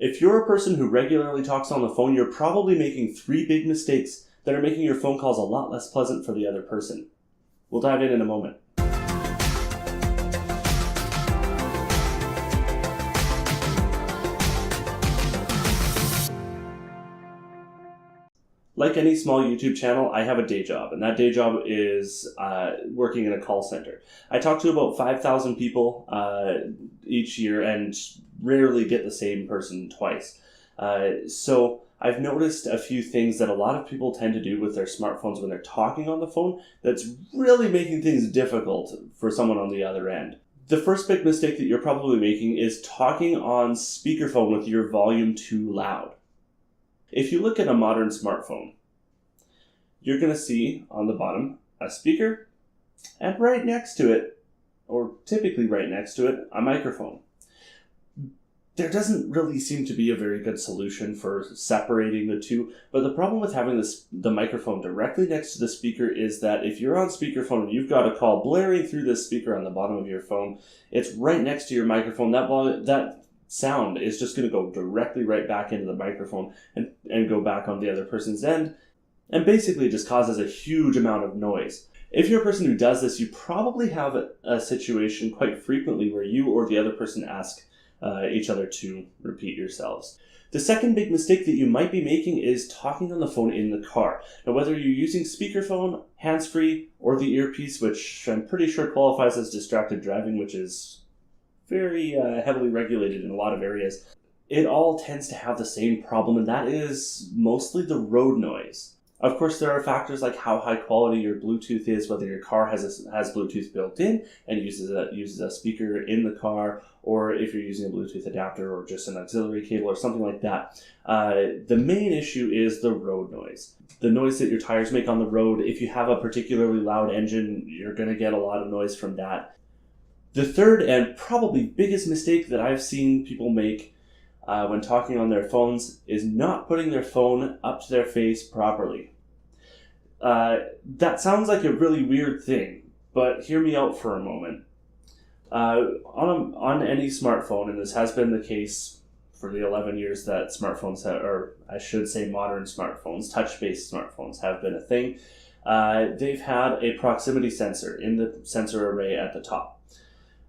If you're a person who regularly talks on the phone, you're probably making 3 big mistakes that are making your phone calls a lot less pleasant for the other person. We'll dive in a moment. Like any small YouTube channel, I have a day job, and that day job is working in a call center. I talk to about 5,000 people each year and rarely get the same person twice. So I've noticed a few things that a lot of people tend to do with their smartphones when they're talking on the phone that's really making things difficult for someone on the other end. The first big mistake that you're probably making is talking on speakerphone with your volume too loud. If you look at a modern smartphone, you're going to see on the bottom a speaker, and right next to it, or typically right next to it, a microphone. There doesn't really seem to be a very good solution for separating the two, but the problem with having the microphone directly next to the speaker is that if you're on speakerphone and you've got a call blaring through this speaker on the bottom of your phone, it's right next to your microphone. That sound is just going to go directly right back into the microphone and go back on the other person's end, and basically just causes a huge amount of noise. If you're a person who does this, you probably have a situation quite frequently where you or the other person ask each other to repeat yourselves. The second big mistake that you might be making is talking on the phone in the car. Now, whether you're using speakerphone, hands-free, or the earpiece, which I'm pretty sure qualifies as distracted driving, which is very heavily regulated in a lot of areas, it all tends to have the same problem, and that is mostly the road noise. Of course, there are factors like how high quality your Bluetooth is, whether your car has Bluetooth built in and uses a speaker in the car, or if you're using a Bluetooth adapter or just an auxiliary cable or something like that. The main issue is the road noise. The noise that your tires make on the road. If you have a particularly loud engine, you're going to get a lot of noise from that. The third and probably biggest mistake that I've seen people make when talking on their phones is not putting their phone up to their face properly. That sounds like a really weird thing, but hear me out for a moment. On any smartphone, and this has been the case for the 11 years that smartphones have, or I should say modern smartphones, touch-based smartphones have been a thing, they've had a proximity sensor in the sensor array at the top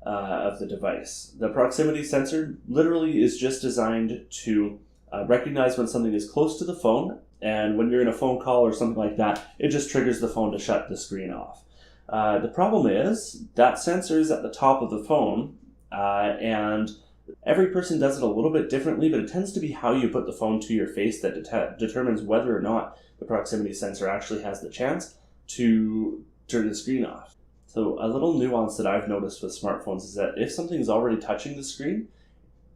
of the device. The proximity sensor literally is just designed to recognize when something is close to the phone, and when you're in a phone call or something like that, it just triggers the phone to shut the screen off. The problem is that sensor is at the top of the phone, and every person does it a little bit differently, but it tends to be how you put the phone to your face that determines whether or not the proximity sensor actually has the chance to turn the screen off. So a little nuance that I've noticed with smartphones is that if something is already touching the screen,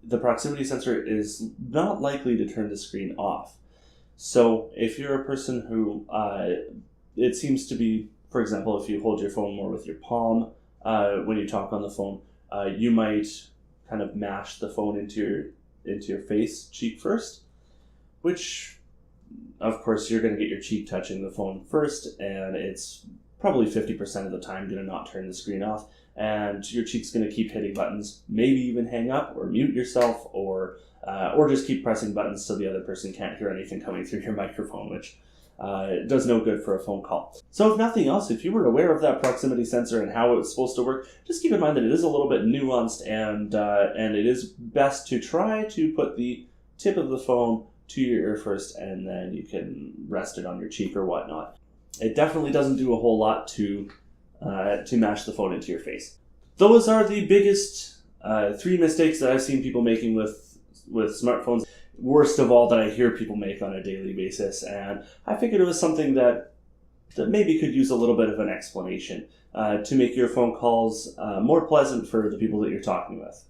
the proximity sensor is not likely to turn the screen off. So if you're a person who, it seems to be, for example, if you hold your phone more with your palm when you talk on the phone, you might kind of mash the phone into your face, cheek first, which, of course, you're going to get your cheek touching the phone first, and it's probably 50% of the time going to not turn the screen off, and your cheek's going to keep hitting buttons, maybe even hang up or mute yourself, or just keep pressing buttons so the other person can't hear anything coming through your microphone, which does no good for a phone call. So if nothing else, if you were aware of that proximity sensor and how it's supposed to work, just keep in mind that it is a little bit nuanced, and it is best to try to put the tip of the phone to your ear first, and then you can rest it on your cheek or whatnot. It definitely doesn't do a whole lot to mash the phone into your face. Those are the biggest 3 mistakes that I've seen people making with smartphones. Worst of all, that I hear people make on a daily basis, and I figured it was something that maybe could use a little bit of an explanation to make your phone calls more pleasant for the people that you're talking with.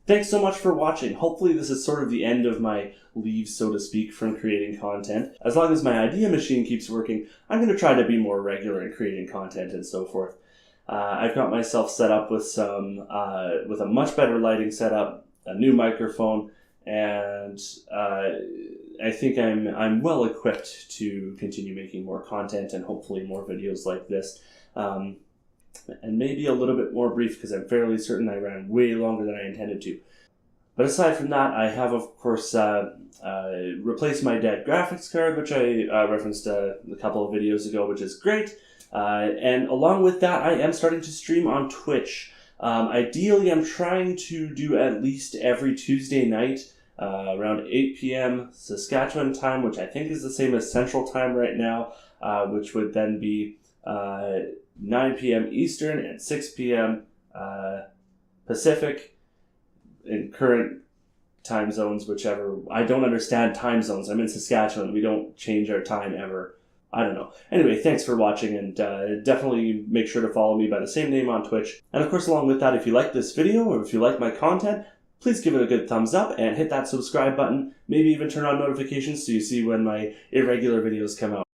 Thanks so much for watching. Hopefully this is sort of the end of my leave, so to speak, from creating content. As long as my idea machine keeps working, I'm going to try to be more regular in creating content and so forth. I've got myself set up with with a much better lighting setup, a new microphone, and I think I'm well equipped to continue making more content and hopefully more videos like this. And maybe a little bit more brief, because I'm fairly certain I ran way longer than I intended to. But aside from that, I have, of course, replaced my dead graphics card, which I referenced a couple of videos ago, which is great. And along with that, I am starting to stream on Twitch. Ideally, I'm trying to do at least every Tuesday night around 8 p.m. Saskatchewan time, which I think is the same as Central Time right now, which would then be 9 p.m. Eastern and 6 p.m. Pacific in current time zones, whichever. I don't understand time zones. I'm in Saskatchewan. We don't change our time ever. I don't know. Anyway, thanks for watching, and definitely make sure to follow me by the same name on Twitch. And of course, along with that, if you like this video or if you like my content, please give it a good thumbs up and hit that subscribe button. Maybe even turn on notifications so you see when my irregular videos come out.